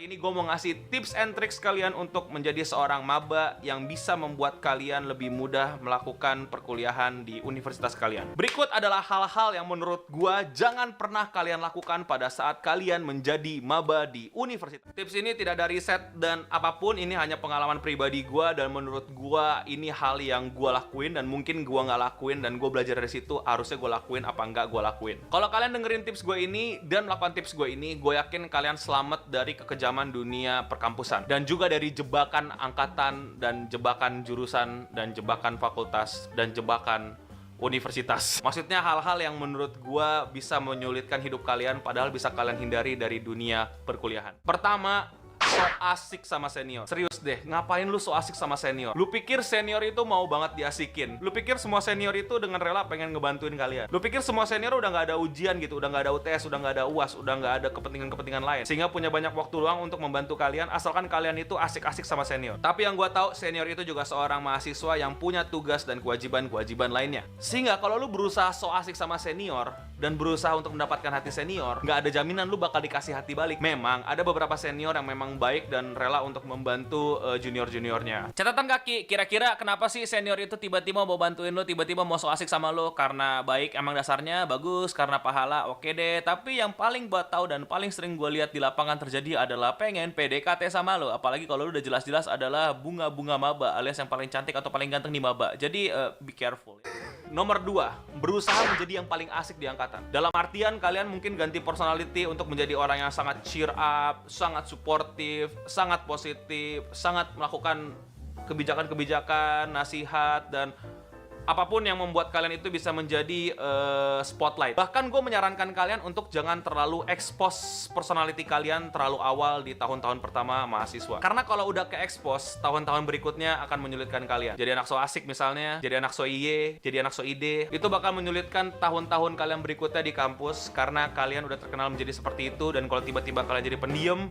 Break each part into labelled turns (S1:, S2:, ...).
S1: Kali ini gue mau ngasih tips and tricks kalian untuk menjadi seorang maba yang bisa membuat kalian lebih mudah melakukan perkuliahan di universitas kalian. Berikut adalah hal-hal yang menurut gue jangan pernah kalian lakukan pada saat kalian menjadi maba di universitas. Tips ini tidak ada riset dan apapun, ini hanya pengalaman pribadi gue dan menurut gue ini hal yang gue lakuin dan mungkin gue nggak lakuin dan gue belajar dari situ harusnya gue lakuin apa nggak gue lakuin. Kalau kalian dengerin tips gue ini dan melakukan tips gue ini, gue yakin kalian selamat dari kekejaman dunia perkampusan dan juga dari jebakan angkatan dan jebakan jurusan dan jebakan fakultas dan jebakan universitas. Maksudnya hal-hal yang menurut gua bisa menyulitkan hidup kalian padahal bisa kalian hindari dari dunia perkuliahan. Pertama, so asik sama senior. Serius deh, ngapain lu so asik sama senior? Lu pikir senior itu mau banget diasikin? Lu pikir semua senior itu dengan rela pengen ngebantuin kalian? Lu pikir semua senior udah nggak ada ujian gitu, udah nggak ada UTS, udah nggak ada UAS, udah nggak ada kepentingan-kepentingan lain sehingga punya banyak waktu luang untuk membantu kalian asalkan kalian itu asik-asik sama senior? Tapi yang gua tahu, senior itu juga seorang mahasiswa yang punya tugas dan kewajiban-kewajiban lainnya. Sehingga kalau lu berusaha so asik sama senior dan berusaha untuk mendapatkan hati senior, nggak ada jaminan lu bakal dikasih hati balik. Memang ada beberapa senior yang memang baik dan rela untuk membantu junior-juniornya. Catatan kaki, kira-kira kenapa sih senior itu tiba-tiba mau bantuin lo, tiba-tiba mau so asik sama lo? Karena baik emang dasarnya, bagus, karena pahala, oke deh. Tapi yang paling buat tahu dan paling sering gue lihat di lapangan terjadi adalah pengen PDKT sama lo. Apalagi kalau lo udah jelas-jelas adalah bunga-bunga maba alias yang paling cantik atau paling ganteng di maba. Jadi be careful. Nomor 2, berusaha menjadi yang paling asik di angkatan. Dalam artian kalian mungkin ganti personality untuk menjadi orang yang sangat cheer up, sangat suportif, sangat positif, sangat melakukan kebijakan-kebijakan, nasihat, dan apapun yang membuat kalian itu bisa menjadi spotlight. Bahkan gue menyarankan kalian untuk jangan terlalu expose personality kalian terlalu awal di tahun-tahun pertama mahasiswa. Karena kalau udah ke-expose, tahun-tahun berikutnya akan menyulitkan kalian. Jadi anak so asik misalnya, jadi anak so iye, jadi anak so ide, itu bakal menyulitkan tahun-tahun kalian berikutnya di kampus karena kalian udah terkenal menjadi seperti itu, dan kalau tiba-tiba kalian jadi pendiam,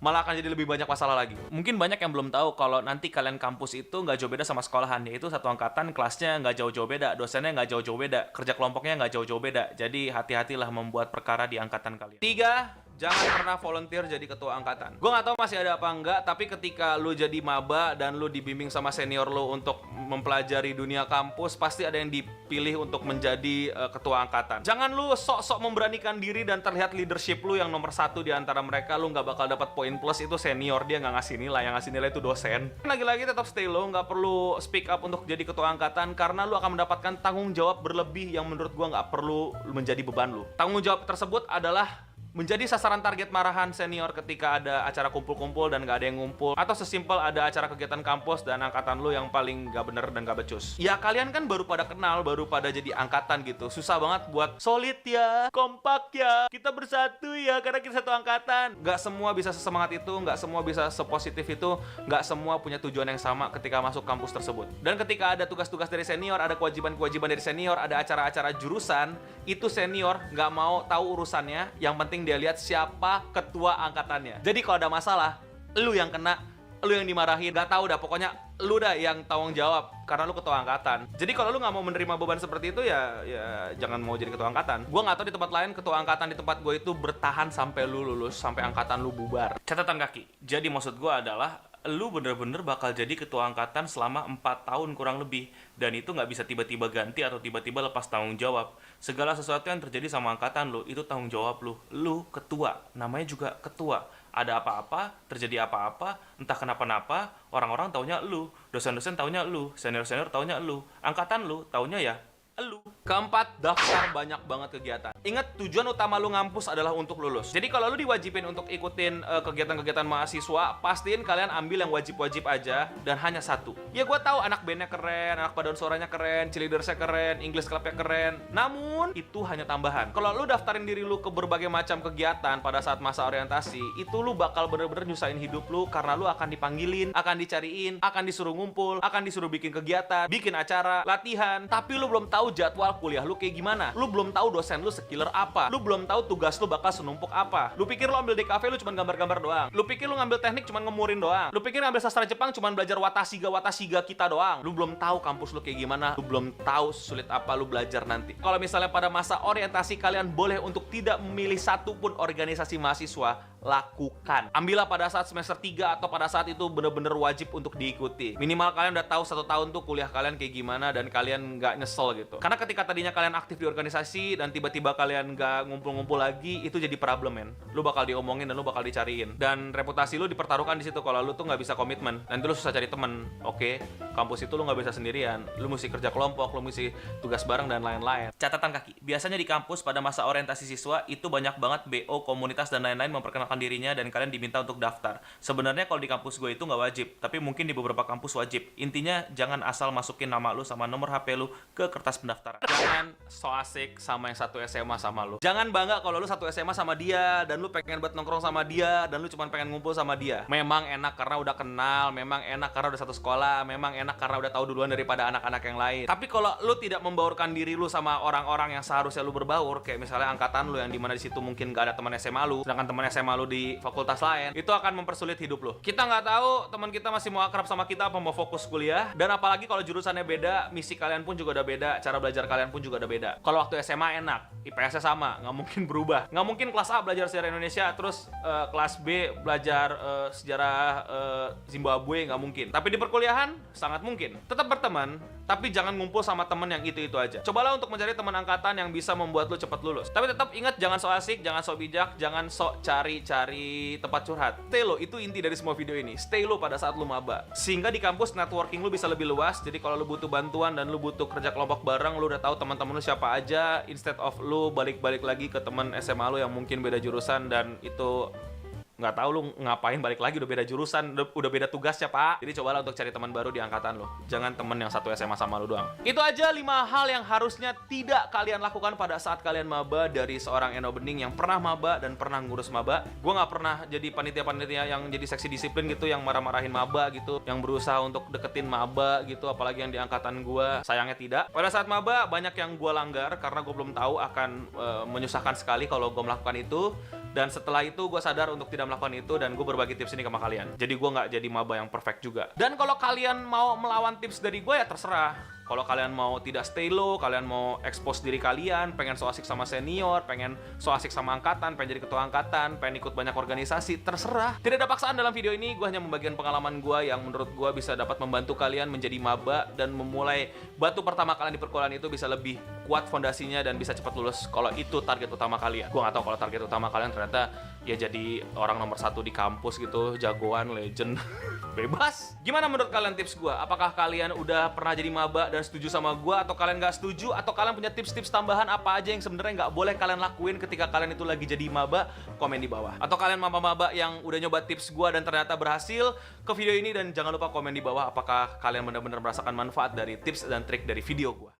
S1: malah akan jadi lebih banyak masalah lagi. Mungkin banyak yang belum tahu kalau nanti kalian kampus itu nggak jauh beda sama sekolahan, yaitu satu angkatan, kelasnya nggak jauh-jauh beda, dosennya nggak jauh-jauh beda, kerja kelompoknya nggak jauh-jauh beda. Jadi hati-hatilah membuat perkara di angkatan kalian. 3, jangan pernah volunteer jadi ketua angkatan. Gue nggak tahu masih ada apa enggak, tapi ketika lu jadi maba dan lu dibimbing sama senior lu untuk mempelajari dunia kampus, pasti ada yang dipilih untuk menjadi ketua angkatan. Jangan lu sok-sok memberanikan diri dan terlihat leadership lu yang nomor 1 di antara mereka. Lu nggak bakal dapat poin plus, itu senior, dia nggak ngasih nilai, yang ngasih nilai itu dosen. Lagi-lagi tetap stay low, nggak perlu speak up untuk jadi ketua angkatan karena lu akan mendapatkan tanggung jawab berlebih yang menurut gua nggak perlu menjadi beban lu. Tanggung jawab tersebut adalah menjadi sasaran target marahan senior ketika ada acara kumpul-kumpul dan gak ada yang ngumpul, atau sesimpel ada acara kegiatan kampus dan angkatan lu yang paling gak bener dan gak becus. Ya kalian kan baru pada kenal, baru pada jadi angkatan gitu, susah banget buat solid ya, kompak ya, kita bersatu ya karena kita satu angkatan. Gak semua bisa sesemangat itu, gak semua bisa sepositif itu, gak semua punya tujuan yang sama ketika masuk kampus tersebut. Dan ketika ada tugas-tugas dari senior, ada kewajiban-kewajiban dari senior, ada acara-acara jurusan, itu senior gak mau tahu urusannya, yang penting dia lihat siapa ketua angkatannya. Jadi kalau ada masalah, lu yang kena, lu yang dimarahin, gak tahu dah, pokoknya lu dah yang tanggung jawab karena lu ketua angkatan. Jadi kalau lu nggak mau menerima beban seperti itu ya jangan mau jadi ketua angkatan. Gua nggak tahu di tempat lain, ketua angkatan di tempat gue itu bertahan sampai lu lulus, sampai angkatan lu bubar. Catatan kaki. Jadi maksud gue adalah lu bener-bener bakal jadi ketua angkatan selama 4 tahun kurang lebih, dan itu nggak bisa tiba-tiba ganti atau tiba-tiba lepas tanggung jawab. Segala sesuatu yang terjadi sama angkatan lu itu tanggung jawab lu. Lu ketua, namanya juga ketua. Ada apa-apa, terjadi apa-apa, entah kenapa-napa, orang-orang taunya lu, dosen-dosen taunya lu, senior-senior taunya lu, angkatan lu taunya ya lu. Keempat, daftar banyak banget kegiatan. Ingat, tujuan utama lu ngampus adalah untuk lulus. Jadi kalau lu diwajibin untuk ikutin kegiatan-kegiatan mahasiswa, pastiin kalian ambil yang wajib-wajib aja dan hanya satu. Ya gue tahu anak bandnya keren, anak paduan suaranya keren, cheerleadersnya keren, English clubnya keren. Namun itu hanya tambahan. Kalau lu daftarin diri lu ke berbagai macam kegiatan pada saat masa orientasi, itu lu bakal bener-bener nyusahin hidup lu karena lu akan dipanggilin, akan dicariin, akan disuruh ngumpul, akan disuruh bikin kegiatan, bikin acara, latihan. Tapi lu belum tahu jadwal kuliah lu kayak gimana. Lu belum tahu dosen lu sekiller apa. Lu belum tahu tugas lu bakal senumpuk apa. Lu pikir lu ambil DKV lu cuma gambar-gambar doang. Lu pikir lu ngambil teknik cuma ngemurin doang. Lu pikir ngambil sastra Jepang cuma belajar watasiga kita doang. Lu belum tahu kampus lu kayak gimana. Lu belum tahu sulit apa lu belajar nanti. Kalau misalnya pada masa orientasi kalian boleh untuk tidak memilih satu pun organisasi mahasiswa, lakukan. Ambillah pada saat semester 3 atau pada saat itu bener-bener wajib untuk diikuti. Minimal kalian udah tahu 1 tahun tuh kuliah kalian kayak gimana dan kalian nggak nyesel gitu. Karena ketika tadinya kalian aktif di organisasi dan tiba-tiba kalian nggak ngumpul-ngumpul lagi, itu jadi problem, men. Lu bakal diomongin dan lu bakal dicariin. Dan reputasi lu dipertaruhkan di situ kalau lu tuh nggak bisa komitmen. Nanti lu susah cari temen. Oke, kampus itu lu nggak bisa sendirian. Lu mesti kerja kelompok, lu mesti tugas bareng dan lain-lain. Catatan kaki. Biasanya di kampus pada masa orientasi siswa itu banyak banget BO, komunitas dan lain-lain memperkenalkan dirinya dan kalian diminta untuk daftar. Sebenarnya kalau di kampus gue itu nggak wajib, tapi mungkin di beberapa kampus wajib. Intinya jangan asal masukin nama lu sama nomor HP lu ke kertas pendaftaran. Jangan so asik sama yang satu SMA sama lu. Jangan bangga kalau lu satu SMA sama dia dan lu pengen buat nongkrong sama dia dan lu cuma pengen ngumpul sama dia. Memang enak karena udah kenal, memang enak karena udah satu sekolah, memang enak karena udah tahu duluan daripada anak-anak yang lain. Tapi kalau lu tidak membaurkan diri lu sama orang-orang yang seharusnya lu berbaur, kayak misalnya angkatan lu yang dimana di situ mungkin gak ada teman SMA lu, sedangkan teman SMA lu di fakultas lain, itu akan mempersulit hidup lu. Kita nggak tahu teman kita masih mau akrab sama kita apa mau fokus kuliah, dan apalagi kalau jurusannya beda, misi kalian pun juga udah beda, cara belajar kalian pun juga udah beda. Kalau waktu SMA enak, IPS-nya sama, nggak mungkin berubah. Nggak mungkin kelas A belajar sejarah Indonesia, terus kelas B belajar sejarah Zimbabwe, nggak mungkin. Tapi di perkuliahan, sangat mungkin. Tetap berteman, tapi jangan ngumpul sama temen yang itu-itu aja. Cobalah untuk mencari teman angkatan yang bisa membuat lu cepat lulus. Tapi tetap ingat, jangan so asik, jangan so bijak, jangan sok cari-cari tempat curhat. Stay lo, itu inti dari semua video ini. Stay lo pada saat lu maba. Sehingga di kampus networking lu bisa lebih luas. Jadi kalau lu butuh bantuan dan lu butuh kerja kelompok bareng, lu udah tahu teman-teman lu siapa aja, instead of lu balik-balik lagi ke teman SMA lu yang mungkin beda jurusan dan itu nggak tahu lu ngapain balik lagi, udah beda jurusan, udah beda tugasnya, Pak. Jadi cobalah untuk cari teman baru di angkatan lo. Jangan temen yang satu SMA sama lu doang. Itu aja 5 hal yang harusnya tidak kalian lakukan pada saat kalian maba dari seorang Eno Bening yang pernah maba dan pernah ngurus maba. Gue nggak pernah jadi panitia-panitia yang jadi seksi disiplin gitu, yang marah-marahin maba gitu, yang berusaha untuk deketin maba gitu, apalagi yang di angkatan gue. Sayangnya tidak. Pada saat maba banyak yang gue langgar karena gue belum tahu akan menyusahkan sekali kalau gue melakukan itu. Dan setelah itu gue sadar untuk tidak melakukan itu dan gue berbagi tips ini sama kalian. Jadi gue nggak jadi maba yang perfect juga. Dan kalau kalian mau melawan tips dari gue ya terserah. Kalau kalian mau tidak stay low, kalian mau expose diri kalian, pengen so asik sama senior, pengen so asik sama angkatan, pengen jadi ketua angkatan, pengen ikut banyak organisasi, terserah. Tidak ada paksaan dalam video ini, gue hanya membagikan pengalaman gue yang menurut gue bisa dapat membantu kalian menjadi maba dan memulai batu pertama kalian di perkuliahan itu bisa lebih kuat fondasinya dan bisa cepat lulus kalau itu target utama kalian. Gue nggak tahu kalau target utama kalian ternyata ya jadi orang nomor 1 di kampus gitu, jagoan, legend, bebas. Gimana menurut kalian tips gue? Apakah kalian udah pernah jadi maba dan setuju sama gue, atau kalian nggak setuju, atau kalian punya tips-tips tambahan apa aja yang sebenarnya nggak boleh kalian lakuin ketika kalian itu lagi jadi maba? Komen di bawah. Atau kalian maba-maba yang udah nyoba tips gue dan ternyata berhasil ke video ini, dan jangan lupa komen di bawah apakah kalian benar-benar merasakan manfaat dari tips dan trik dari video gue.